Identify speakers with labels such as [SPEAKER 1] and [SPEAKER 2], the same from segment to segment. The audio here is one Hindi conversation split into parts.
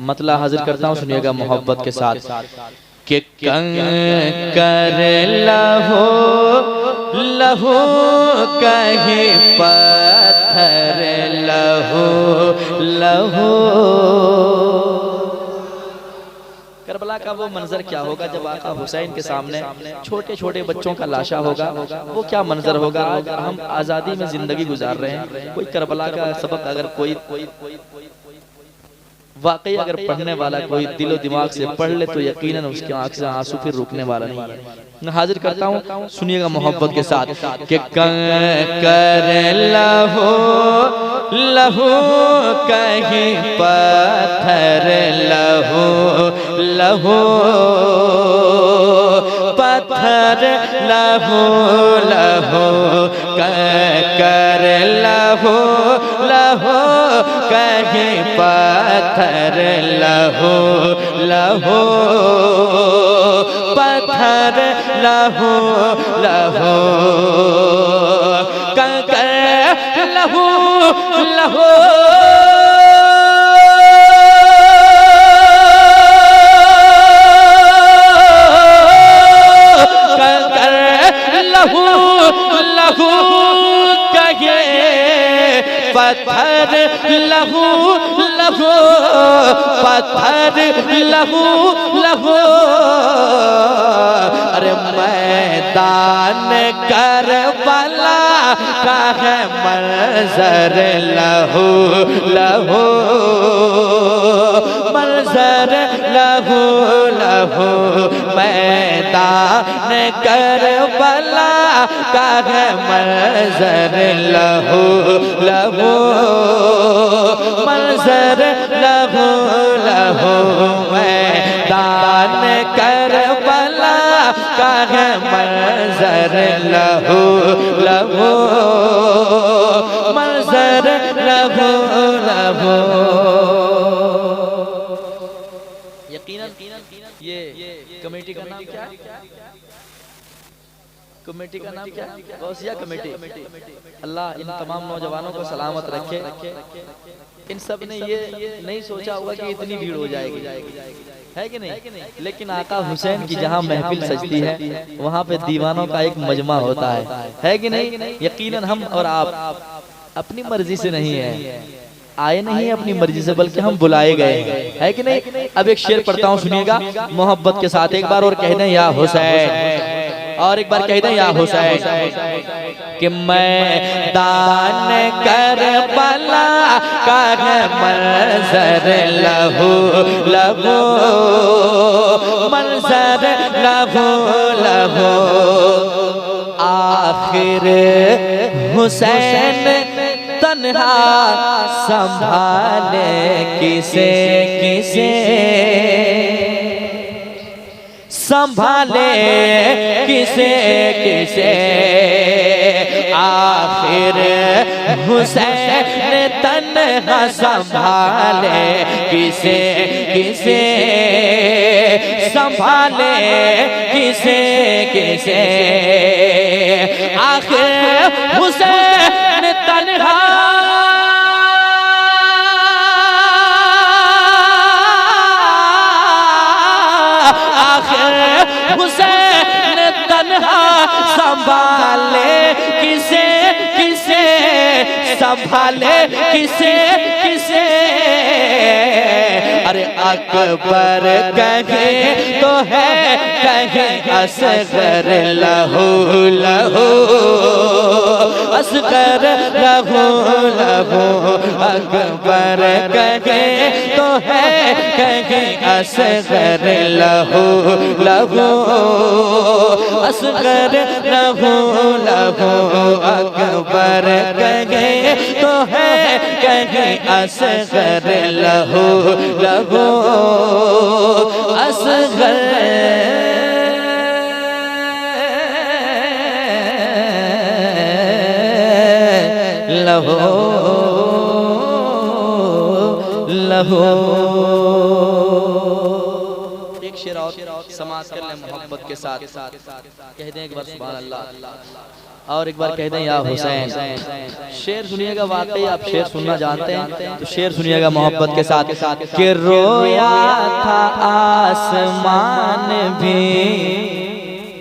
[SPEAKER 1] मतला हाजिर करता हूँ, सुनिएगा मोहब्बत के साथ। कि कंकर लहो लहो कहे पत्थर लहो लहो। करबला का वो मंजर क्या होगा जब आका हुसैन के सामने छोटे छोटे बच्चों का लाशा होगा, वो क्या मंजर होगा। आज हम आज़ादी में जिंदगी गुजार रहे हैं, कोई करबला का सबक अगर कोई वाकई अगर पढ़ने वाला कोई दिलो दिमाग से पढ़ ले तो यकीनन उसकी आंख से आंसू फिर रुकने वाला नहीं है। मैं हाजिर करता हूँ, सुनिएगा मोहब्बत के साथ। कि कंकर लहो लहो कहीं पत्थर लहो लहो पत्थर लहो लहो कंकर लहो लहो कहीं पत्थर लहो लहो पत्थर लहो लहो कंकर लहो लहो कंकर लहो लहो कहे पत्थर लहू लहू पत्थर लहू लहू। अरे मैदान करबला का है मंजर लहू लहू मंजर लहू लहू। मैदान करबला का है मंजर लहू लहू मंजर लहू लहू। मैदान करबला का है मंजर लहू लहू मंजर लहू लहू। यकीनन ये कमेटी का नाम क्या है? कमेटी का नाम क्या है? गौसिया कमेटी। अल्लाह इन तमाम नौजवानों को सलामत रखे। इन सब ने ये नहीं सोचा होगा कि इतनी भीड़ हो जाएगी, है कि नहीं। लेकिन आका हुसैन की जहाँ महफिल सजती है वहाँ पे दीवानों का एक मजमा होता है कि नहीं। यकीनन हम और आप अपनी मर्जी से नहीं है, आए नहीं अपनी मर्जी से, बल्कि हम बुलाए गए हैं, है कि नहीं। अब एक शेर पढ़ता हूँ, सुनिएगा मोहब्बत के साथ। एक बार और कह दें या हुसैन, और एक बार कह दें या हुसैन। कि मैदान करबला का है मंजर लहू लहू मंजर लहू लहू। आखिर हुसैन तन्हा संभाले किसे किसे संभाले किसे किसे। आखिर हुसैन तन्हा संभाले किसे किसे संभाले किसे किसे। आखिर हुसैन तन्हा हुसैन तन्हा संभाले किसे किसे संभाले किसे किसे। अरे अकबर कहे तो है कहे असगर लहू लहू असगर लहू लहू। अकबर कहे तो है कहे असगर लहू लहू असगर लहू लहू। अकबर कहे तो है कहे असगर लहू लहू असगर लहू लहू। एक शेर और समाज कर ले मोहब्बत के साथ, कह दें एक बार सुभान अल्लाह। और एक बार कह दें या हुसैन। शेर सुनिएगा, वाकई आप शेर सुनना जानते हैं तो शेर सुनिएगा मोहब्बत के साथ। कि रोया था आसमान भी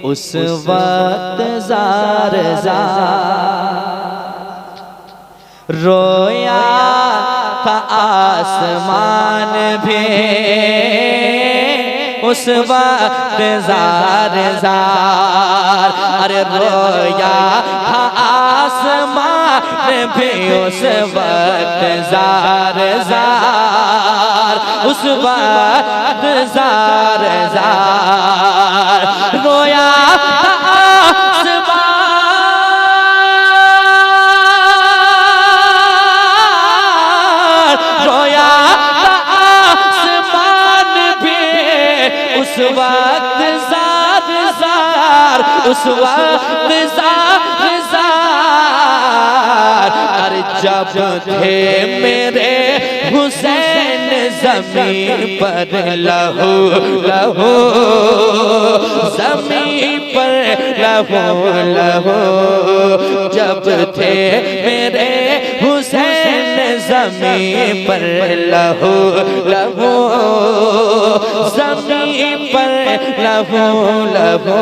[SPEAKER 1] उस वक्त जार जार, रोया था आसमान भी उस वक्त जार जार। अरे रोया था आसमान भी उस वक्त जार जार, उस वक्त जार जार। रोया था आसमान, रोया था आसमान भी उस वक्त जार जार, उस वक्त जार जार। अरे जब थे मेरे हुसैन ज़मीन पर लहू लहू, ज़मीन पर लहू लहू, जब थे मेरे हुसैन ज़मीन पर लहू लहू, ज़मीन पर लहू लहू।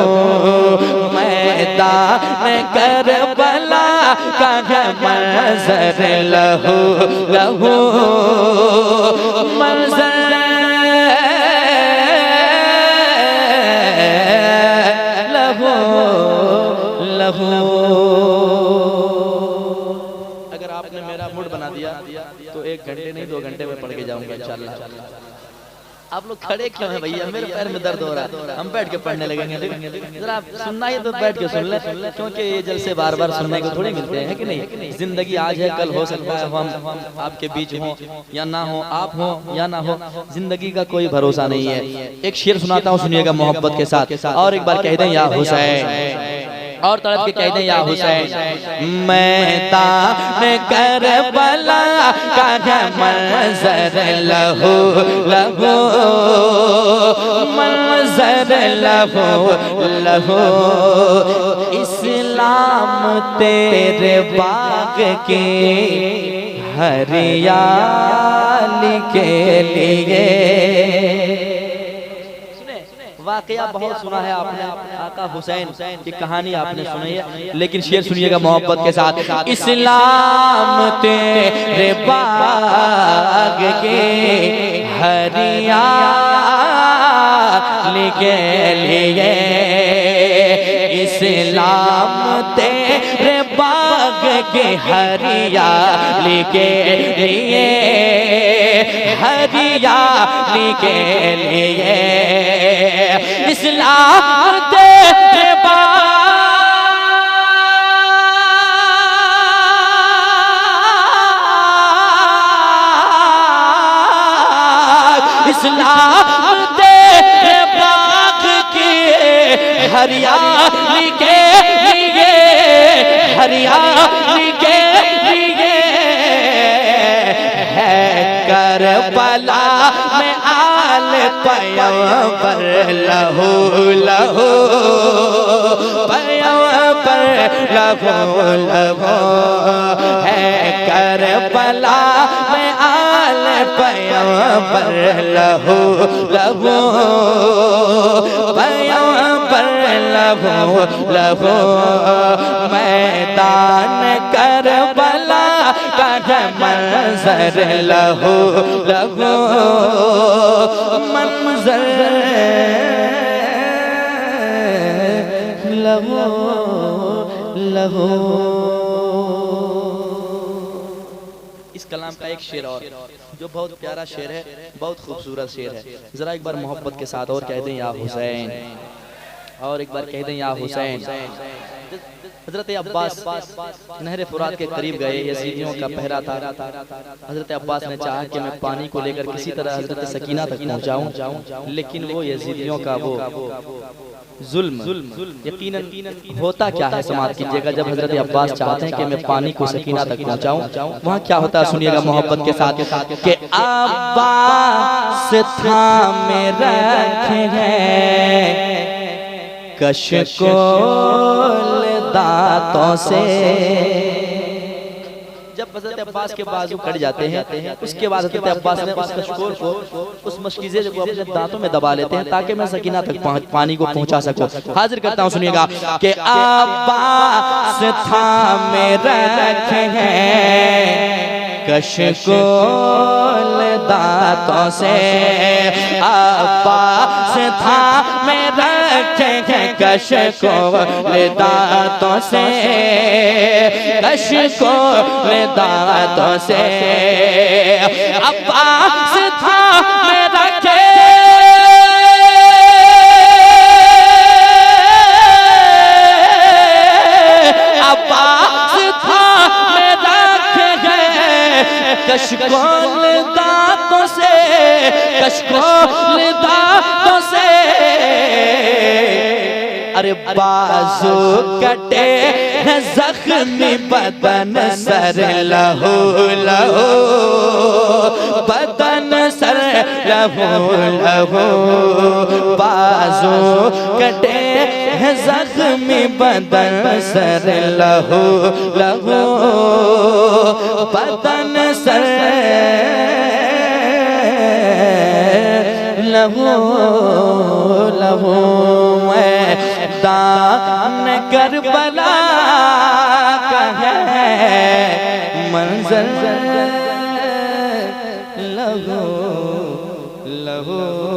[SPEAKER 1] मैदान करबला का मंज़र लहू लहू, मंज़र लहू लहू। अगर आपने मेरा मूड बना दिया तो 1 घंटे नहीं 2 घंटे में पढ़ के जाऊंगा इंशाअल्लाह। आप लोग खड़े क्यों हैं भैया? मेरे पैर में दर्द हो रहा है, हम बैठ के पढ़ने लगेंगे। जरा आप सुनना ही तो बैठ के सुन ले, क्योंकि ये जलसे बार बार सुनने को थोड़ी मिलते हैं कि नहीं। जिंदगी आज है, कल हो सकता है हम आपके बीच हो या ना हो, आप हो या ना हो, जिंदगी का कोई भरोसा नहीं है। एक शेर सुनाता हूँ, सुनिएगा मोहब्बत के साथ। और एक बार कह दें या हुसैन, और तड़प के कह दें या हुसैन। मैदान करबला का मंज़र लहू लहू, मंज़र लहू लहू। इस्लाम तेरे बाग के हरियाली के लिए। वाकया बहुत सुना है आपने, आका हुसैन की कहानी आपने सुनी है, लेकिन शेर सुनिएगा मोहब्बत के साथ। इस्लाम तेरे बाग के हरियाली के लिए, इस्लाम तेरे बाग के हरियाली के लिए, हरियाली के लिए। इस्लाम तेरे बाग, इस्लाम तेरे बाग के हरियाली के लिए, हरियाली के लिए। है करबला में आल पैगंबर लहू लहू, पैगंबर लहू लहू। है करबला में आल पैगंबर लहू लहू, पैगंबर लहू लहू। मैदान करबला का मंज़र लहू लहू, मंज़र लहू लहू। इस कलाम का एक शेर और जो बहुत प्यारा शेर है, बहुत खूबसूरत शेर है। जरा एक बार मोहब्बत के साथ और कह दें या हुसैन, और एक बार कह दें या हुसैन। हजरत अब्बास नहर फुरात के करीब गए, यजीदियों का पहरा था। हजरत अब्बास ने चाहा कि मैं पानी को लेकर किसी तरह हजरत सकीना तक पहुंचाऊं, लेकिन वो यजीदियों का वो जुल्म यकीनन होता क्या है, समाप्त कीजिएगा। जब हजरत अब्बास चाहते हैं कि मैं पानी को सकीना तक पहुंचाऊं, वहाँ क्या होता है सुनिएगा मोहब्बत के साथ। कि अब्बास थामे रखे हैं कश को दांतों से। जब हज़रत अब्बास के बाजू कट जाते हैं उसके बाद हज़रत अब्बास ने उस कशकोर को, उस मशकीज़े को अपने दांतों में दबा लेते हैं ताकि मैं सकीना तक पानी को पहुंचा सकूं। हाजिर करता हूं, सुनिएगा कि अब्बास थामे रखे हैं कशकोल दांतों से। अब्बास थामे रखे हैं कशकोल दांतों से, कशकोल दांतों से। अब्बास थामे रखे कशकोल दांतों से, कशकोल दांतों से। अरे बाजू कटे जख्मी बदन सर लहू लहू, बदन सर लहू लहू। बाजू कटे जख्मी बदन सर लहू लहू, बदन सर लहू लहू। दान करबला का है मंजर लहू लहू।